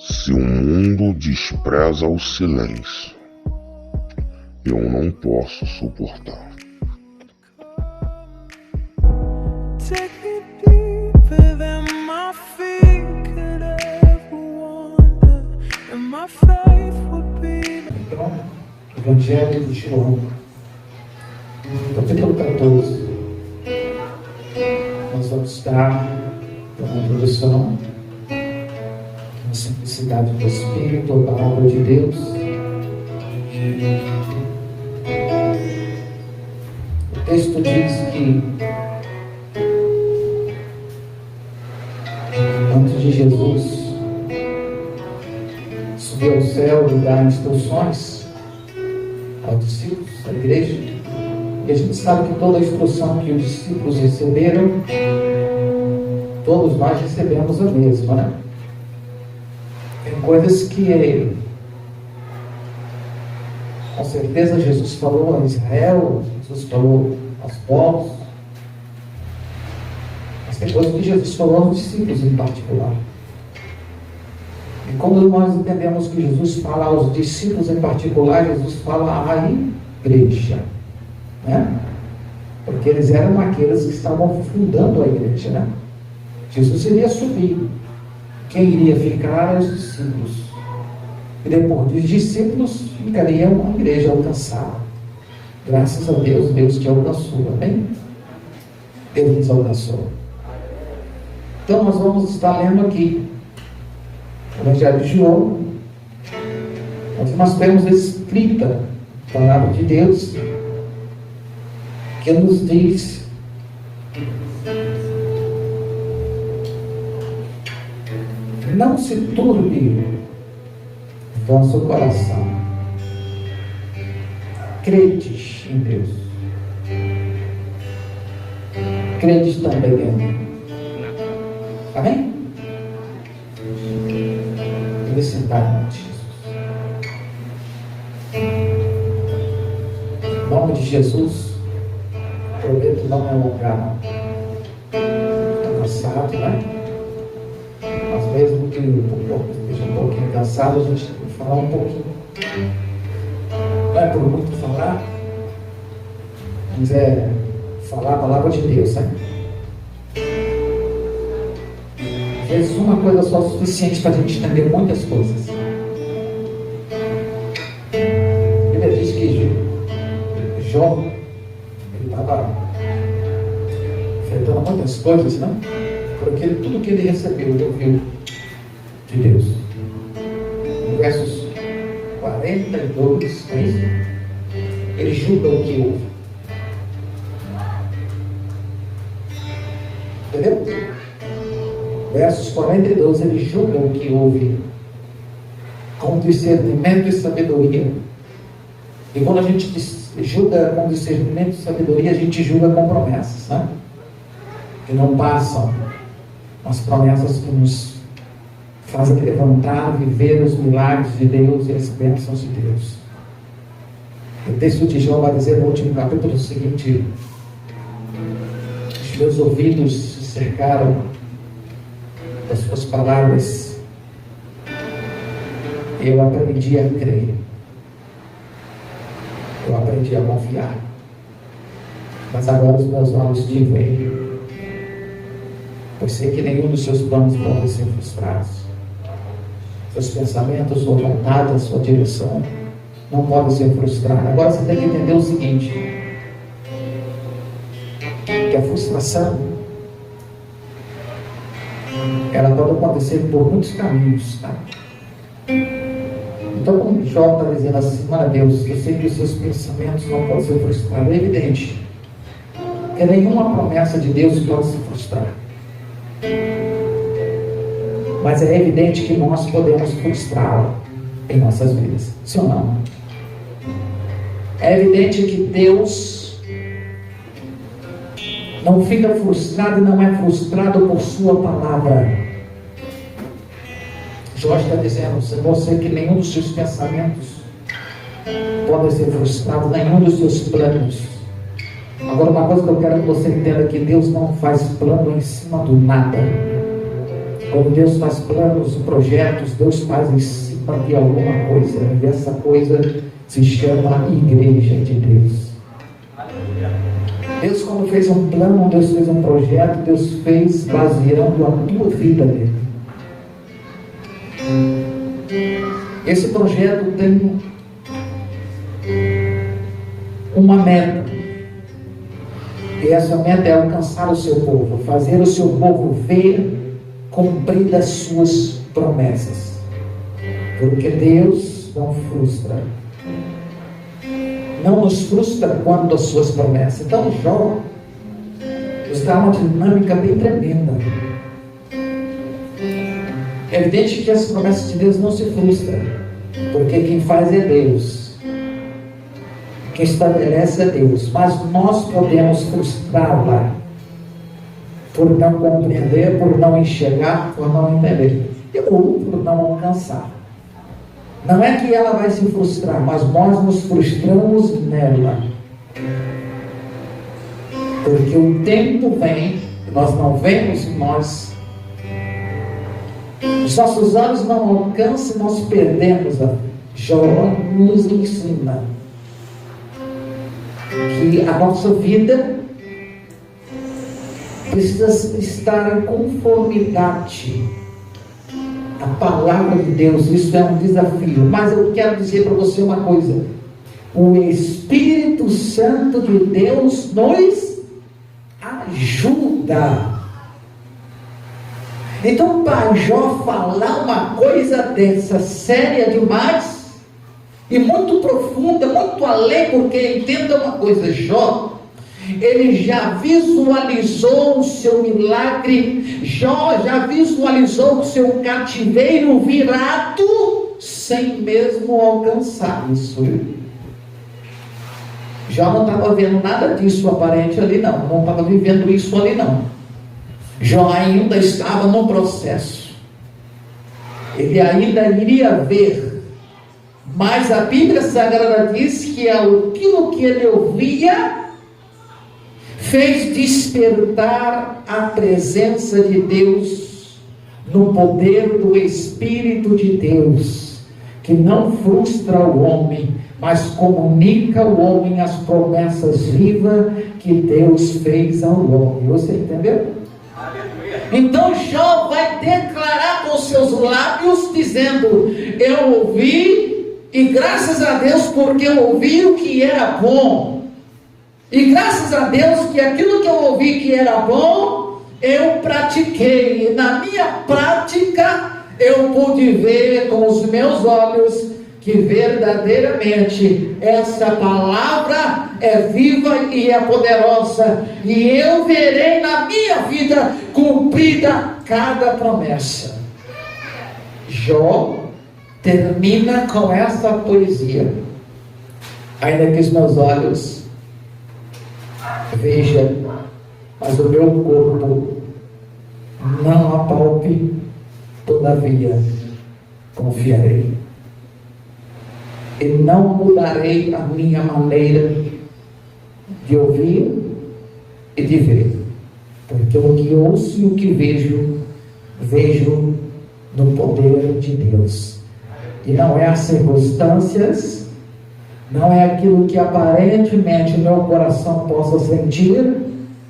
Se o mundo despreza o silêncio, eu não posso suportar. Então, Evangelho de João, capítulo 14. Nós vamos estar com uma introdução, na simplicidade do Espírito, a palavra de Deus. O texto diz que antes de Jesus subir ao céu e dar instruções aos discípulos, à igreja, e a gente sabe que toda a instrução que os discípulos receberam, todos nós recebemos a mesma, né? Tem coisas que com certeza Jesus falou a Israel, Jesus falou aos povos, mas tem coisas que Jesus falou aos discípulos em particular. E quando nós entendemos que Jesus fala aos discípulos em particular, Jesus fala à igreja, né? Porque eles eram aqueles que estavam fundando a igreja, né? Jesus iria subir, quem iria ficar eram os discípulos, e depois dos discípulos ficaria uma igreja alcançada. Graças a Deus, Deus te alcançou, amém? Deus nos alcançou. Então nós vamos estar lendo aqui o Evangelho de João, onde nós temos escrita a palavra de Deus, que nos diz não se turbe vosso coração, credes em Deus, credes também em mim. Amém? Deve sentar em nome de Jesus. Em nome de Jesus, prometo não me alongar. Estou cansado, né? Mas mesmo que o corpo esteja um pouquinho cansado, a gente tem que falar um pouquinho. Não é por muito falar, mas é falar a palavra de Deus, né? Às vezes uma coisa só é suficiente para a gente entender muitas coisas. A Bíblia diz que Jó, ele estava enfrentando muitas coisas, né? Porque tudo que ele recebeu, ele ouviu de Deus. No versos 42, ele julga o que ouve. Entendeu? Versos 42, ele julga o que ouve com discernimento e sabedoria. E quando a gente julga com discernimento e sabedoria, a gente julga com promessas, né? Que não passam as promessas que nos fazem levantar, viver os milagres de Deus e as bênçãos de Deus. O texto de João vai dizer no último capítulo o seguinte: os meus ouvidos se cercaram das suas palavras, eu aprendi a crer, eu aprendi a confiar, mas agora os meus olhos te veem, pois sei que nenhum dos seus planos pode ser frustrados. Seus pensamentos, sua vontade, a sua direção não podem ser frustrados. Agora você tem que entender o seguinte: que a frustração ela pode acontecer por muitos caminhos, tá? Então, como Jó está dizendo assim, mano Deus, eu sei que os seus pensamentos não podem ser frustrados. É evidente que nenhuma promessa de Deus pode se frustrar. Mas é evidente que nós podemos frustrá-la em nossas vidas. Sim ou não? É evidente que Deus não fica frustrado e não é frustrado por sua palavra. Jó está dizendo, Senhor, sei que nenhum dos seus pensamentos pode ser frustrado, nenhum dos seus planos. Agora, uma coisa que eu quero que você entenda é que Deus não faz plano em cima do nada. Quando Deus faz planos, projetos, Deus faz em cima de alguma coisa. E essa coisa se chama Igreja de Deus. Deus, quando fez um plano, Deus fez um projeto, Deus fez baseando a tua vida nele. Esse projeto tem uma meta. E essa meta é alcançar o seu povo, fazer o seu povo ver cumprir as suas promessas. Porque Deus não frustra. Não nos frustra quando as suas promessas. Então Jó está uma dinâmica bem tremenda. É evidente que as promessas de Deus não se frustram, porque quem faz é Deus, quem estabelece é Deus, mas nós podemos frustrá-la por não compreender, por não enxergar, por não entender, ou por não alcançar. Não é que ela vai se frustrar, mas nós nos frustramos nela. Porque o tempo vem, nós não vemos, os nossos olhos não alcançam, nós perdemos. Jó nos ensina que a nossa vida precisa estar em conformidade. A palavra de Deus, isso é um desafio. Mas eu quero dizer para você uma coisa: o Espírito Santo de Deus nos ajuda. Então, para Jó falar uma coisa dessa séria demais e muito profunda, muito além, porque entenda uma coisa, Jó, ele já visualizou o seu milagre, Jó já visualizou o seu cativeiro virado sem mesmo alcançar isso. Jó não estava vendo nada disso aparente ali, não estava vivendo isso ali, não. Jó ainda estava no processo, ele ainda iria ver, mas a Bíblia Sagrada diz que aquilo que ele ouvia fez despertar a presença de Deus no poder do Espírito de Deus, que não frustra o homem, mas comunica ao homem as promessas vivas que Deus fez ao homem. Você entendeu? Então Jó vai declarar com seus lábios, dizendo: eu ouvi, e graças a Deus, porque eu ouvi o que era bom, e graças a Deus que aquilo que eu ouvi que era bom, eu pratiquei, e na minha prática eu pude ver com os meus olhos que verdadeiramente essa palavra é viva e é poderosa, e eu verei na minha vida cumprida cada promessa. Jó termina com essa poesia: ainda que os meus olhos vejam, mas o meu corpo não apalpe, todavia confiarei. E não mudarei a minha maneira de ouvir e de ver, porque o que ouço e o que vejo no poder de Deus. E não é as circunstâncias, não é aquilo que aparentemente meu coração possa sentir,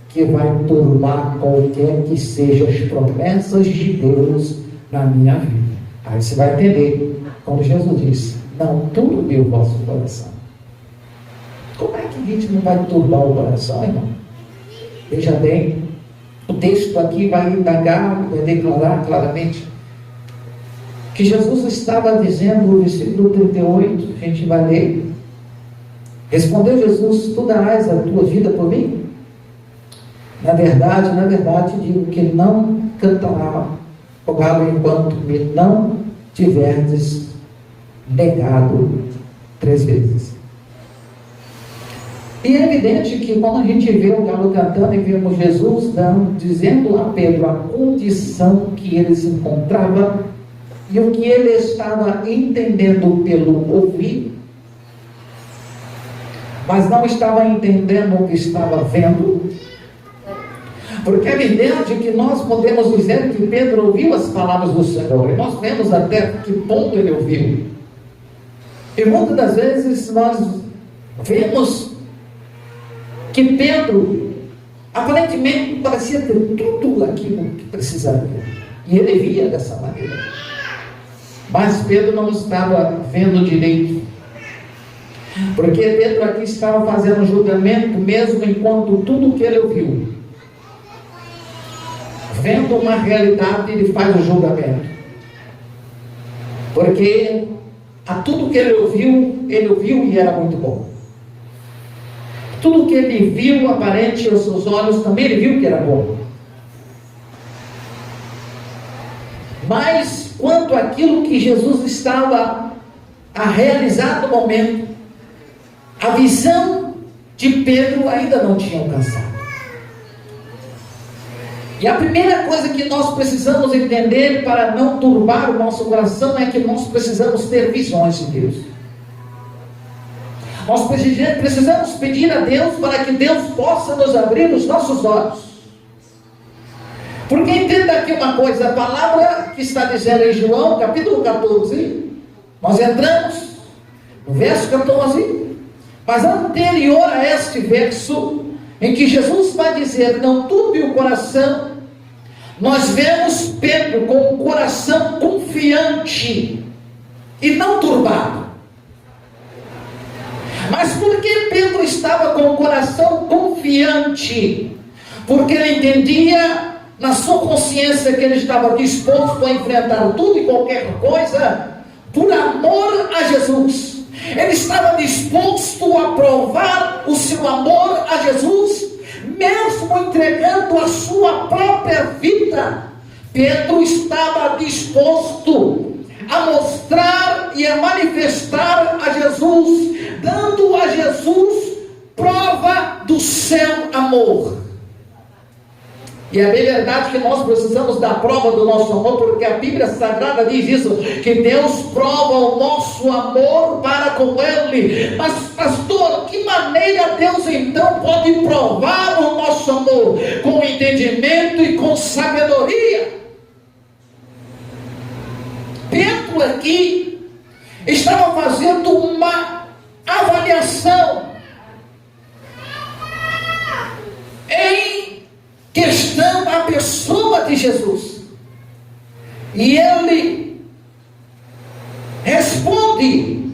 que vai turbar qualquer que sejam as promessas de Deus na minha vida. Aí você vai entender, como Jesus disse: não turbe o vosso coração. Como é que a gente não vai turbar o coração, irmão? Veja bem, o texto aqui vai indagar, vai declarar claramente que Jesus estava dizendo, no versículo 38, a gente vai ler: respondeu Jesus: tu darás a tua vida por mim? Na verdade, digo que não cantará o galo enquanto me não tiverdes negado 3 vezes. E é evidente que quando a gente vê o galo cantando e vemos Jesus dizendo a Pedro a condição que ele se encontrava e o que ele estava entendendo pelo ouvir, mas não estava entendendo o que estava vendo, Porque é evidente que nós podemos dizer que Pedro ouviu as palavras do Senhor, e nós vemos até que ponto ele ouviu. E muitas das vezes nós vemos que Pedro aparentemente parecia ter tudo aquilo que precisaria, e ele via dessa maneira, mas Pedro não estava vendo direito, porque Pedro aqui estava fazendo um julgamento, mesmo enquanto tudo que ele ouviu, vendo uma realidade, ele faz o julgamento, porque a tudo que ele ouviu e era muito bom. Tudo que ele viu aparente aos seus olhos, também ele viu que era bom. Mas quanto àquilo que Jesus estava a realizar no momento, a visão de Pedro ainda não tinha alcançado. E a primeira coisa que nós precisamos entender para não turbar o nosso coração é que nós precisamos ter visões de Deus. Nós precisamos pedir a Deus para que Deus possa nos abrir os nossos olhos. Porque entenda aqui uma coisa, a palavra que está dizendo em João, capítulo 14, nós entramos no verso 14, mas anterior a este verso, em que Jesus vai dizer, não turbe o coração, nós vemos Pedro com o coração confiante e não turbado. Mas por que Pedro estava com o coração confiante? Porque ele entendia na sua consciência que ele estava disposto a enfrentar tudo e qualquer coisa por amor a Jesus. Ele estava disposto a provar o seu amor a Jesus, mesmo entregando a sua própria vida. Pedro estava disposto a mostrar e a manifestar a Jesus, dando a Jesus prova do seu amor. E é bem verdade que nós precisamos da prova do nosso amor, porque a Bíblia Sagrada diz isso, que Deus prova o nosso amor para com Ele. Mas pastor, que maneira Deus então pode provar o nosso amor? Com entendimento e com sabedoria. Pedro aqui estava fazendo uma avaliação em questão a pessoa de Jesus, e ele responde: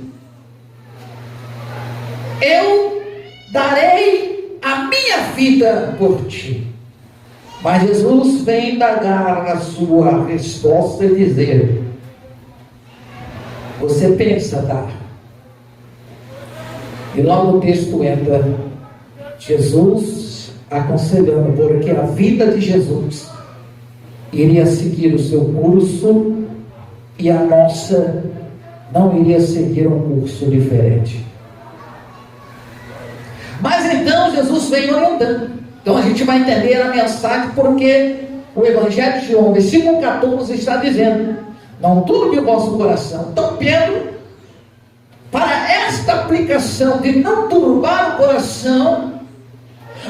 eu darei a minha vida por ti. Mas Jesus vem indagar a sua resposta e dizer: você pensa dar? E logo o texto entra, Jesus aconselhando, porque a vida de Jesus iria seguir o seu curso e a nossa não iria seguir um curso diferente. Mas então Jesus vem orientando. Então a gente vai entender a mensagem, porque o Evangelho de João, versículo 14, está dizendo: não turbe o vosso coração. Então Pedro, para esta aplicação de não turbar o coração,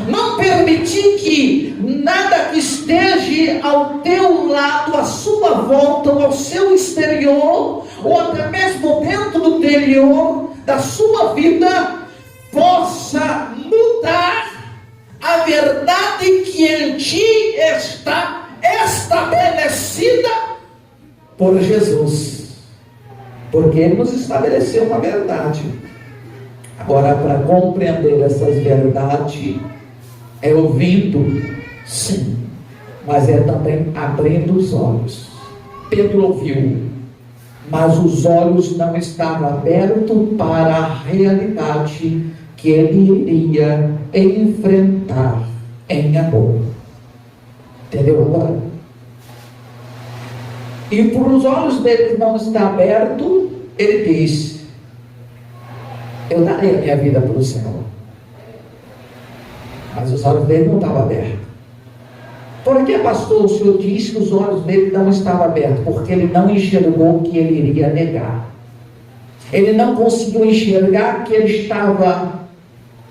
não permitir que nada que esteja ao teu lado, à sua volta, ou ao seu exterior, ou até mesmo dentro do interior da sua vida, possa mudar a verdade que em ti está estabelecida por Jesus. Porque Ele nos estabeleceu uma verdade. Agora, para compreender essas verdades, é ouvindo, sim, mas é também abrindo os olhos. Pedro ouviu, mas os olhos não estavam abertos para a realidade que ele iria enfrentar em amor. Entendeu agora? E por os olhos dele não estar aberto, ele diz: eu darei a minha vida para o Senhor. Mas os olhos dele não estavam abertos. Por que, pastor, o senhor diz que os olhos dele não estavam abertos? Porque ele não enxergou que ele iria negar. Ele não conseguiu enxergar que ele estava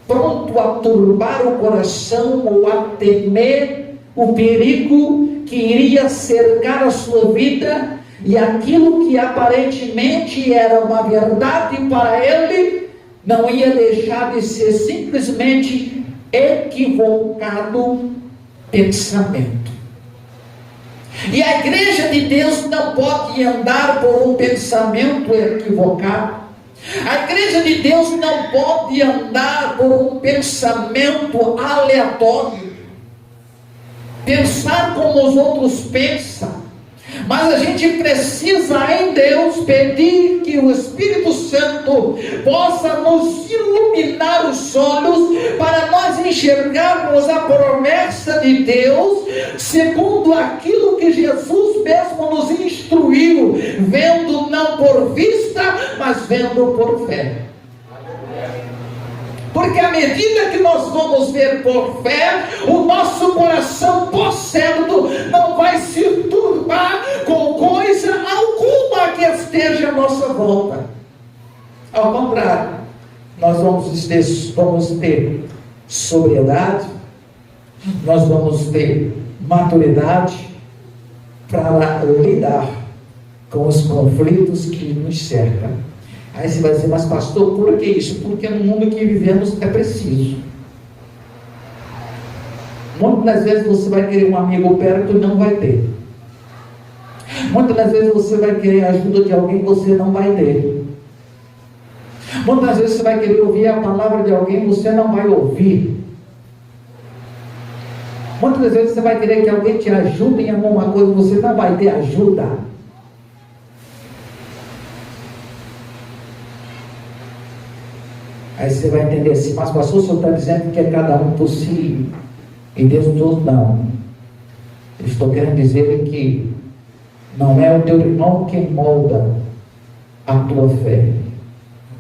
pronto a turbar o coração ou a temer o perigo que iria cercar a sua vida, e aquilo que aparentemente era uma verdade para ele, não ia deixar de ser simplesmente equivocado pensamento. E a igreja de Deus não pode andar por um pensamento equivocado. A igreja de Deus não pode andar por um pensamento aleatório, pensar como os outros pensam. Mas a gente precisa em Deus pedir que o Espírito Santo possa nos iluminar os olhos para nós enxergarmos a promessa de Deus segundo aquilo que Jesus mesmo nos instruiu, vendo não por vista, mas vendo por fé. Porque à medida que nós vamos ver por fé, o nosso coração pós-certo não vai se turbar com coisa alguma que esteja à nossa volta. Ao contrário, nós vamos ter sobriedade, nós vamos ter maturidade para lidar com os conflitos que nos cercam. Aí você vai dizer, mas pastor, por que isso? Porque no mundo que vivemos é preciso. Muitas das vezes você vai querer um amigo perto e não vai ter. Muitas das vezes você vai querer a ajuda de alguém e você não vai ter. Muitas das vezes você vai querer ouvir a palavra de alguém e você não vai ouvir. Muitas das vezes você vai querer que alguém te ajude em alguma coisa e você não vai ter ajuda. Aí você vai entender assim, mas pastor, o senhor está dizendo que é cada um por si e Deus todos não. Eu estou querendo dizer que não é o teu irmão que molda a tua fé,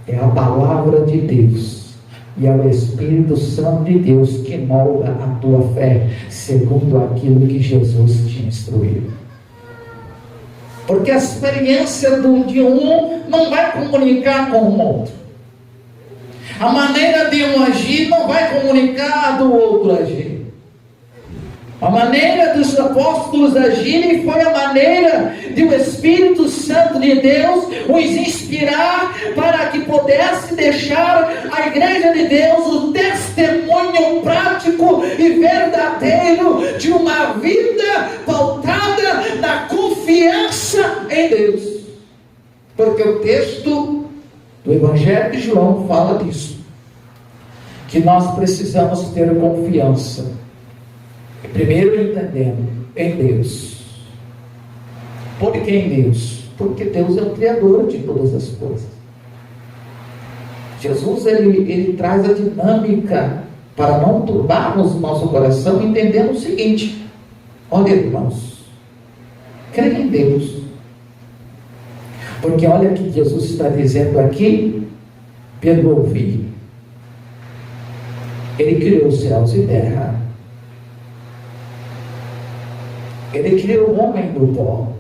é a palavra de Deus e é o Espírito Santo de Deus que molda a tua fé segundo aquilo que Jesus te instruiu. Porque a experiência de um não vai comunicar com o outro. A maneira de um agir não vai comunicar a do outro agir. A maneira dos apóstolos agirem foi a maneira de o Espírito Santo de Deus os inspirar para que pudesse deixar a igreja de Deus o testemunho prático e verdadeiro de uma vida pautada na confiança em Deus. Porque o texto do Evangelho de João fala disso, que nós precisamos ter confiança, primeiro entendendo em Deus. Por que em Deus? Porque Deus é o Criador de todas as coisas. Jesus ele traz a dinâmica para não turbarmos o nosso coração, entendendo o seguinte: olha, irmãos, creia em Deus. Porque olha o que Jesus está dizendo aqui, pelo ouvir. Ele criou os céus e terra. Ele criou o homem do pó.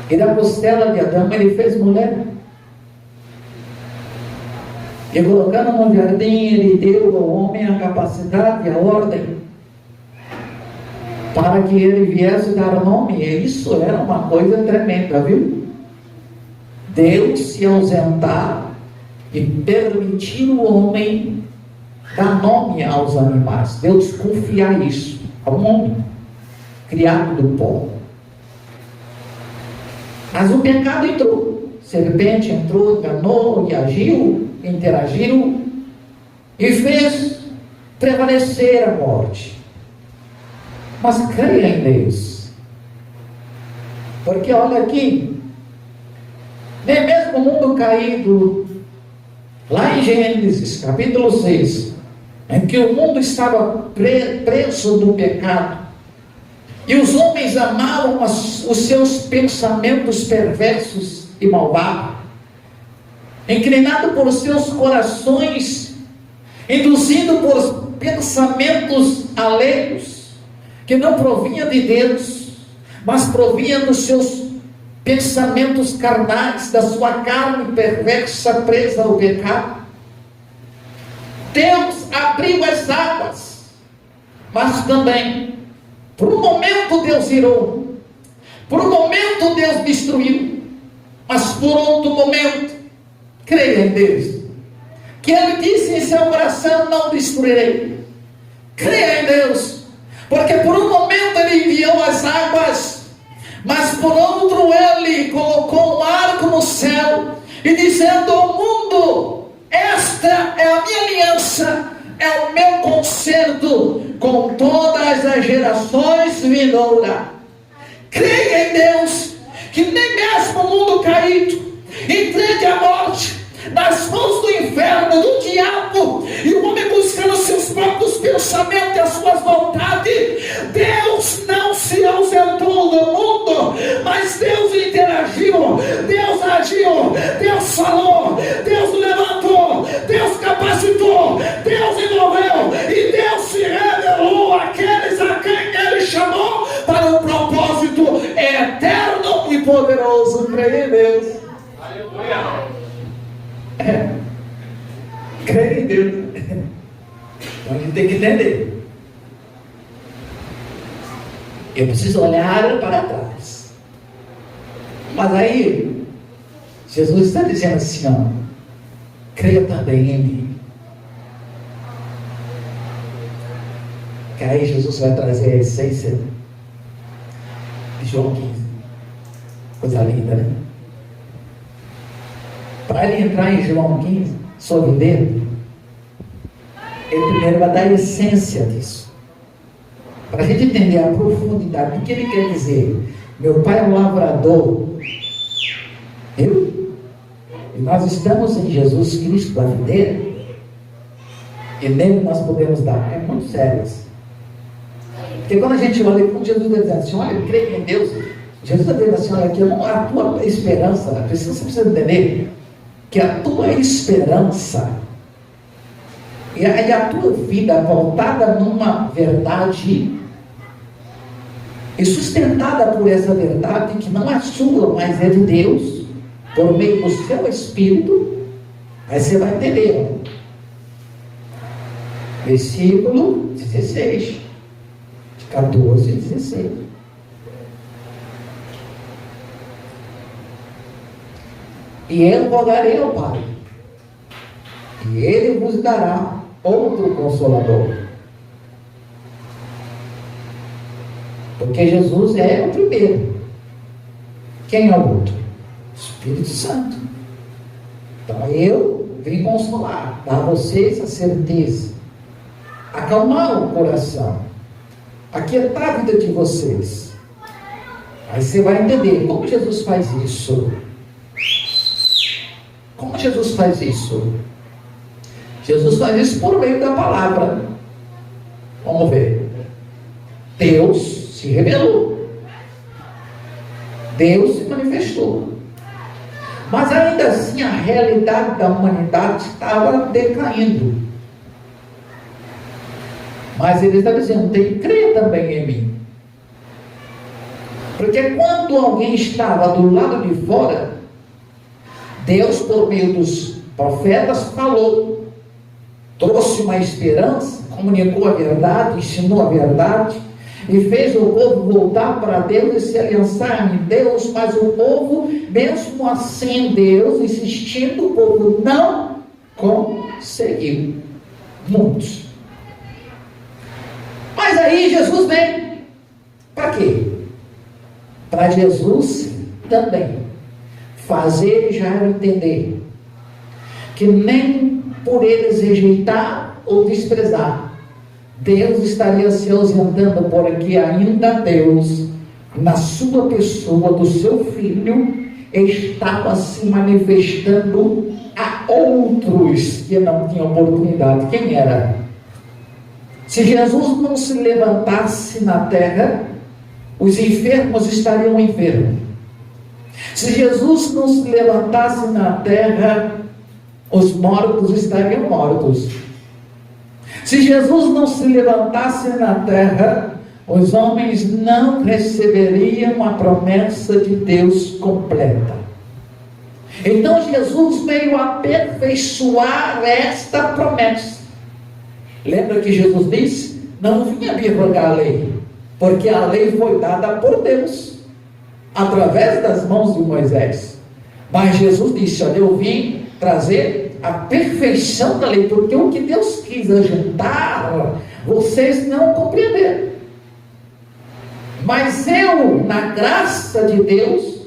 E da costela de Adão ele fez mulher. E colocando no jardim, ele deu ao homem a capacidade, a ordem, para que ele viesse dar nome. E isso era uma coisa tremenda, viu? Deus se ausentar e permitir o homem dar nome aos animais. Deus confiar isso ao homem, criado do pó. Mas o pecado entrou. A serpente entrou, enganou e agiu, interagiu e fez prevalecer a morte. Mas creia em Deus. Porque olha aqui, nem mesmo o mundo caído, lá em Gênesis capítulo 6, em que o mundo estava preso do pecado, e os homens amavam os seus pensamentos perversos e malvados, inclinado por seus corações, induzido por pensamentos alheios, que não provinha de Deus, mas provinha dos seus pensamentos carnais, da sua carne perversa presa ao pecado. Deus abriu as águas Mas também, por um momento Deus irou, por um momento Deus destruiu, mas por outro momento, creia em Deus, que Ele disse em seu coração: não destruirei. Creia em Deus, porque por um momento Ele enviou as águas, mas por outro Ele colocou um arco no céu, e dizendo ao mundo: esta é a minha aliança, é o meu concerto com todas as gerações vindouras. Creia em Deus, que nem mesmo o mundo caído entregue a morte nas mãos do inferno, do diabo, e o homem buscando seus próprios pensamentos e as suas vontades. Deus não se ausentou do mundo, mas Deus interagiu, Deus agiu, Deus falou, Deus levantou, Deus capacitou, Deus envolveu, e Deus se revelou àqueles a quem Ele chamou para um propósito eterno e poderoso. Creia em Deus. Aleluia. Creia em Deus. Então a gente tem que entender. Eu preciso olhar para trás. Mas aí Jesus está dizendo assim, ó, creia também em mim. Que aí Jesus vai trazer a essência de João 15. Coisa linda, né? Para ele entrar em João 15, sobre dentro, ele primeiro vai dar a essência disso. Para a gente entender a profundidade do que ele quer dizer. Meu pai é um lavrador. E nós estamos em Jesus Cristo, a videira. E nele nós podemos dar. É muito sério isso. Porque quando a gente olha, como Jesus está dizendo assim, olha, eu creio em Deus. Jesus está dizendo assim, olha, aqui a tua esperança, você precisa entender que a tua esperança e a tua vida voltada numa verdade e sustentada por essa verdade que não é sua, mas é de Deus, por meio do seu Espírito. Aí você vai entender. Versículo 16, de 14 e 16. E eu rogarei ao Pai, e Ele vos dará outro Consolador. Porque Jesus é o primeiro. Quem é o outro? O Espírito Santo. Então eu vim consolar, dar a vocês a certeza, acalmar o coração, aquietar a vida de vocês. Aí você vai entender como Jesus faz isso. Como Jesus faz isso? Jesus faz isso por meio da palavra. Vamos ver. Deus se revelou. Deus se manifestou. Mas ainda assim a realidade da humanidade estava decaindo. Mas ele está dizendo, tem que crer também em mim. Porque quando alguém estava do lado de fora, Deus, por meio dos profetas, falou, trouxe uma esperança, comunicou a verdade, ensinou a verdade, e fez o povo voltar para Deus e se aliançar em Deus. Mas o povo, mesmo assim, Deus insistindo, o povo não conseguiu. Muitos. Mas aí Jesus vem. Para quê? Para Jesus também fazer Israel entender que nem por eles rejeitar ou desprezar, Deus estaria se ausentando, porque ainda Deus, na sua pessoa do seu Filho, estava se manifestando a outros que não tinham oportunidade. Quem era? Se Jesus não se levantasse na terra, os enfermos estariam enfermos. Se Jesus não se levantasse na terra, os mortos estariam mortos. Se Jesus não se levantasse na terra, os homens não receberiam a promessa de Deus completa. Então Jesus veio aperfeiçoar esta promessa. Lembra que Jesus disse? não vinha me rogar a lei, porque a lei foi dada por Deus, através das mãos de Moisés. Mas Jesus disse: olha, eu vim trazer a perfeição da lei, porque o que Deus quis ajuntar, vocês não compreenderam. Mas eu, na graça de Deus,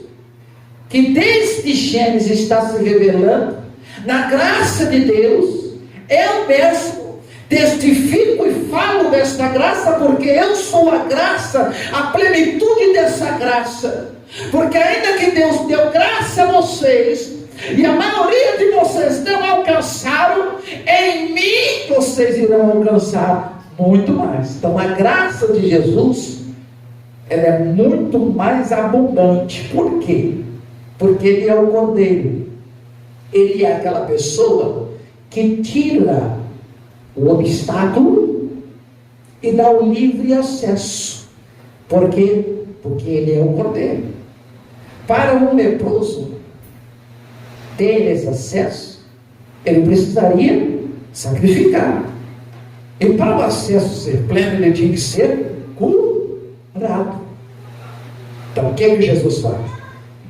que desde Gênesis está se revelando, na graça de Deus, eu mesmo testifico e falo desta graça, porque eu sou a graça, a plenitude dessa graça. Porque ainda que Deus deu graça a vocês, e a maioria de vocês não alcançaram, em mim vocês irão alcançar muito mais. Então a graça de Jesus, ela é muito mais abundante. Por quê? Porque Ele é o Cordeiro. Ele é aquela pessoa que tira o obstáculo e dá o livre acesso. Por quê? Porque Ele é o Cordeiro. Para um leproso ter esse acesso, ele precisaria sacrificar. E para o acesso ser pleno, ele tinha que ser curado. Então o que é que Jesus faz?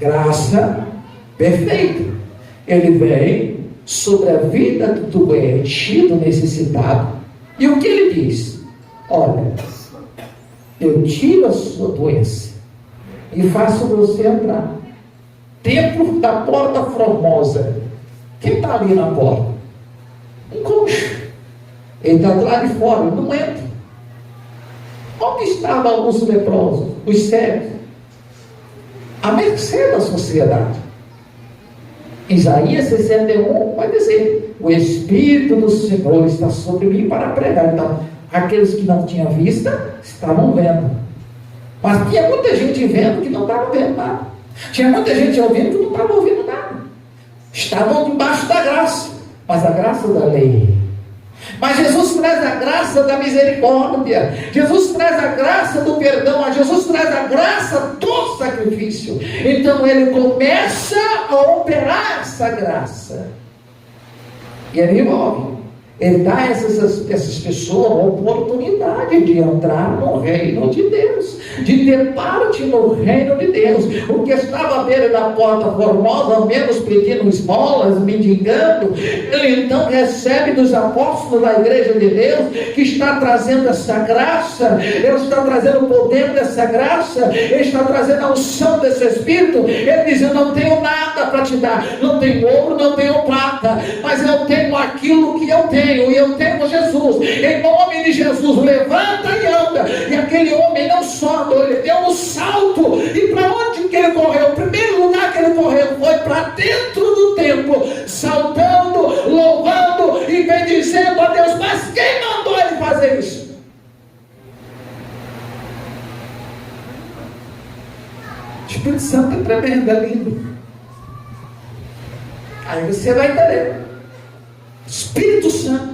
Graça perfeita. Ele vem sobre a vida do doente, do necessitado. E o que ele diz? Olha, eu tiro a sua doença e faço você entrar dentro da porta formosa. Quem está ali na porta? Um coxo. Ele está lá de fora, não entra. Onde estavam os leprosos, os cegos? À mercê da sociedade. Isaías 61 vai dizer: o Espírito do Senhor está sobre mim para pregar. Então, aqueles que não tinham vista estavam vendo, mas tinha muita gente vendo que não estava vendo nada, tinha muita gente ouvindo que não estava ouvindo nada. Estavam debaixo da graça, mas a graça da lei. Mas Jesus traz a graça da misericórdia, Jesus traz a graça do perdão, Jesus traz a graça do sacrifício. Então ele começa a operar essa graça, e ele envolve, ele dá a essas pessoas a oportunidade de entrar no reino de Deus, de ter parte no reino de Deus. O que estava à beira da porta formosa, ao menos pedindo esmolas, mendigando, ele então recebe dos apóstolos da igreja de Deus, que está trazendo essa graça, ele está trazendo o poder dessa graça, ele está trazendo a unção desse Espírito. Ele diz: eu não tenho nada para te dar, não tenho ouro, não tenho prata, mas eu tenho aquilo que eu tenho, e eu tenho Jesus. Em nome de Jesus, levanta e anda. E aquele homem não só andou, ele deu um salto. E para onde que ele correu? O primeiro lugar que ele correu foi para dentro do templo, saltando, louvando e bendizendo a Deus. Mas quem mandou ele fazer isso? O Espírito Santo é tremendo, é lindo. Aí você vai entender. Espírito Santo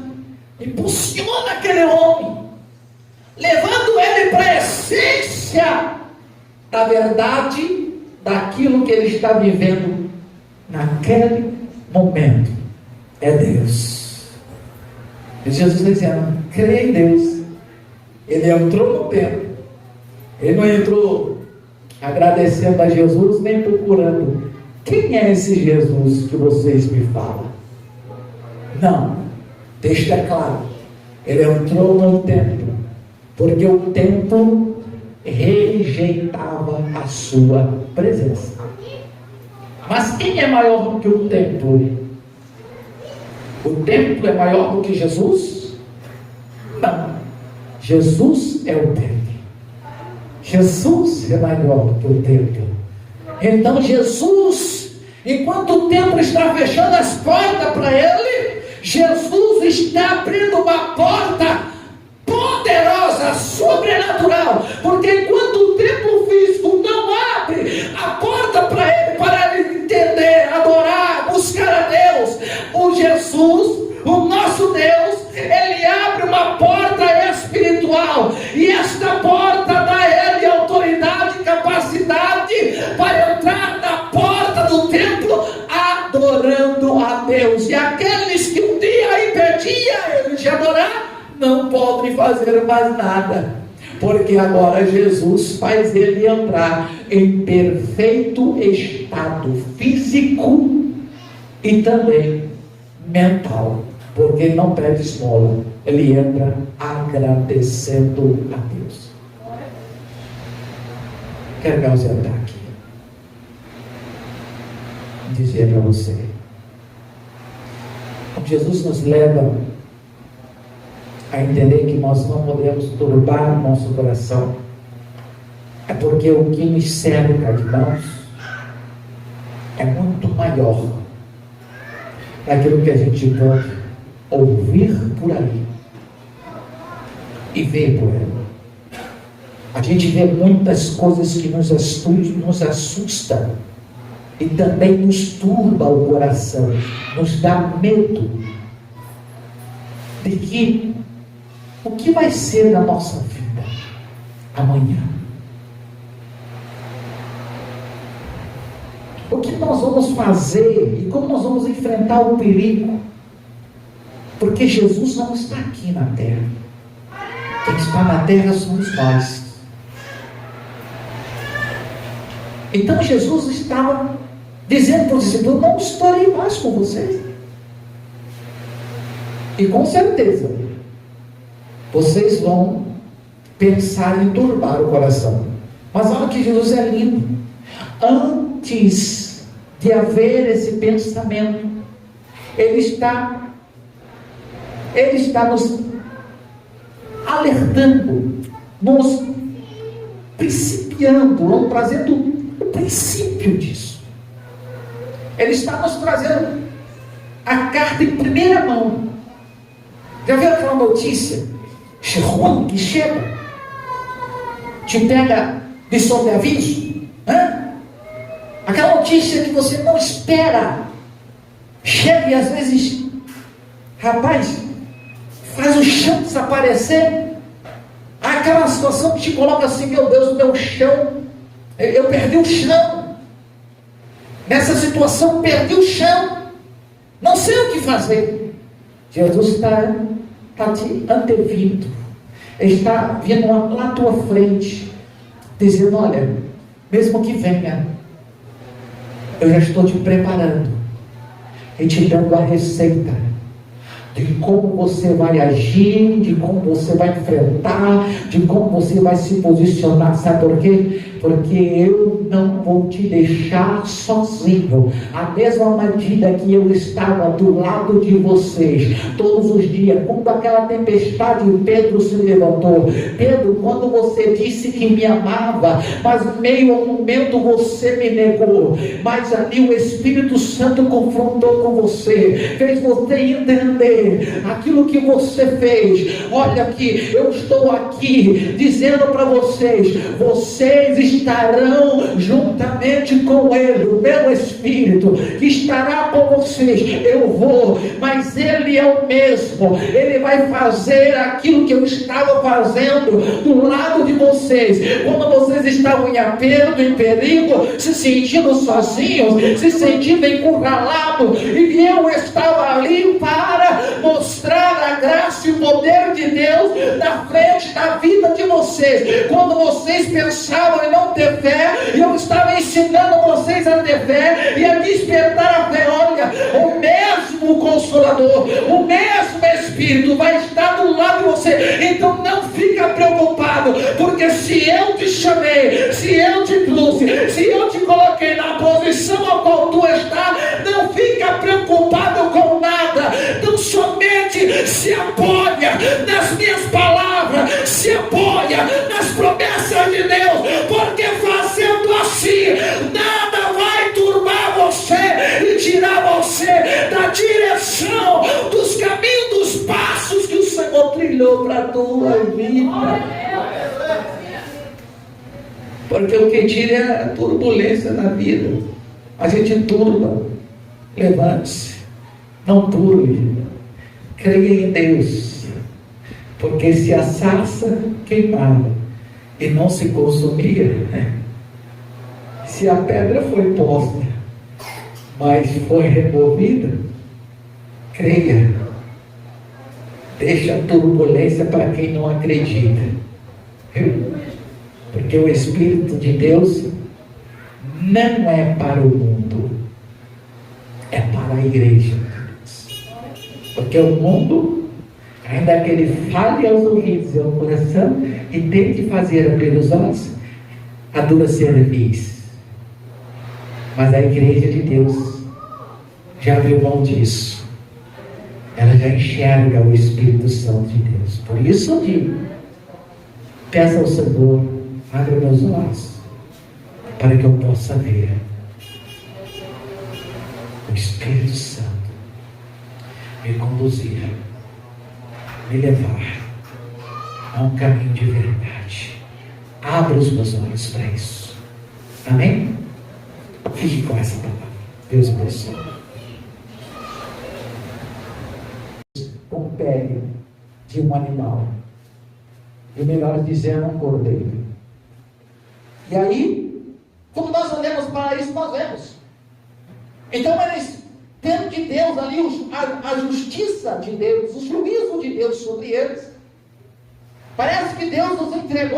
impulsiona aquele homem, levando ele para a essência da verdade, daquilo que ele está vivendo naquele momento. É Deus. E Jesus dizendo: creia em Deus. Ele entrou no templo, ele não entrou agradecendo a Jesus, nem procurando quem é esse Jesus que vocês me falam. Não, texto é claro, ele entrou no templo, porque o templo rejeitava a sua presença. Mas quem é maior do que o templo? O templo é maior do que Jesus? Não, Jesus é o templo. Jesus é maior do que o templo. Então Jesus, enquanto o templo está fechando as portas para ele, Jesus está abrindo uma porta poderosa, sobrenatural, porque enquanto o templo físico não abre a porta para ele entender, adorar, buscar a Deus, o Jesus, o nosso Deus, ele abre uma porta espiritual, e esta porta dá a ele autoridade e capacidade para entrar na porta do templo adorando a Deus. E aqueles que um dia impediam ele de adorar, não podem fazer mais nada, porque agora Jesus faz ele entrar em perfeito estado físico e também mental, porque ele não pede esmola, ele entra agradecendo a Deus. Quero me ausentar aqui, dizer para você, Jesus nos leva a entender que nós não podemos turbar o nosso coração, é porque o que nos cerca, irmãos, é muito maior daquilo que a gente pode ouvir por aí e ver por aí. A gente vê muitas coisas que nos assustam e também nos turba o coração, nos dá medo de que o que vai ser da nossa vida amanhã? O que nós vamos fazer e como nós vamos enfrentar o perigo? Porque Jesus não está aqui na terra. Quem está na terra somos nós. Então Jesus estava dizendo para os discípulos: não estarei mais com vocês. E com certeza vocês vão pensar em turbar o coração. Mas olha que Jesus é lindo. Antes de haver esse pensamento, Ele está nos alertando, nos principiando, nos trazendo o princípio disso. Ele está nos trazendo a carta em primeira mão. Já viu aquela notícia ruim que chega, te pega de sobreaviso? Aquela notícia que você não espera, chega e às vezes, rapaz, faz o chão desaparecer. Aquela situação que te coloca assim: meu Deus, o meu chão, eu perdi o chão. Nessa situação, perdi o chão, não sei o que fazer. Jesus está te antevindo, está vindo lá à tua frente, dizendo: olha, mesmo que venha, eu já estou te preparando e te dando a receita de como você vai agir, de como você vai enfrentar, de como você vai se posicionar. Sabe por quê? Porque eu não vou te deixar sozinho. A mesma medida que eu estava do lado de vocês todos os dias, quando aquela tempestade, Pedro se levantou. Pedro, quando você disse que me amava, mas no meio ao momento você me negou, mas ali o Espírito Santo confrontou com você, fez você entender aquilo que você fez. Olha aqui, eu estou aqui dizendo para vocês: vocês estarão juntamente com Ele, o meu Espírito que estará com vocês. Eu vou, mas Ele é o mesmo. Ele vai fazer aquilo que eu estava fazendo do lado de vocês, quando vocês estavam em aperto, em perigo, se sentindo sozinhos, se sentindo encurralados, e eu estava ali para mostrar a graça e o poder de Deus na frente da vida de vocês. Quando vocês pensavam em não ter fé, eu estava ensinando vocês a ter fé e a despertar a fé. Olha, o mesmo Consolador, o mesmo Espírito vai estar do lado de você. Então não fica preocupado, porque se eu te chamei, se eu te trouxe, se eu te coloquei na posição a qual tu está, não fica preocupado com nada. Então somente se apoia nas minhas palavras, se apoia nas promessas de Deus, porque fazendo assim, nada vai turbar você e tirar você da direção dos caminhos, dos passos que o Senhor trilhou para a tua vida. Porque o que tira é a turbulência na vida. A gente turba. Levante-se, não turbe, creia em Deus, porque se a sarça queimava e não se consumia, se a pedra foi posta, mas foi removida, creia Deixa a turbulência para quem não acredita. Porque o Espírito de Deus não é para o mundo, é para a igreja. Porque o mundo, ainda que ele fale aos ouvidos e ao coração e tente fazer abrir os olhos, a dura cerviz. Mas a igreja de Deus já abriu mão disso. Ela já enxerga o Espírito Santo de Deus. Por isso eu digo, peça ao Senhor, abra meus olhos, para que eu possa ver o Espírito Santo me conduzir, me levar a um caminho de verdade. Abra os meus olhos para isso. Amém? Fique com essa palavra. Deus abençoe. Com pele de um animal, e melhor dizendo, um cordeiro. E aí, quando nós olhamos para isso, nós vemos. Então, eles, tendo de Deus ali a justiça de Deus, o juízo de Deus sobre eles, parece que Deus nos entregou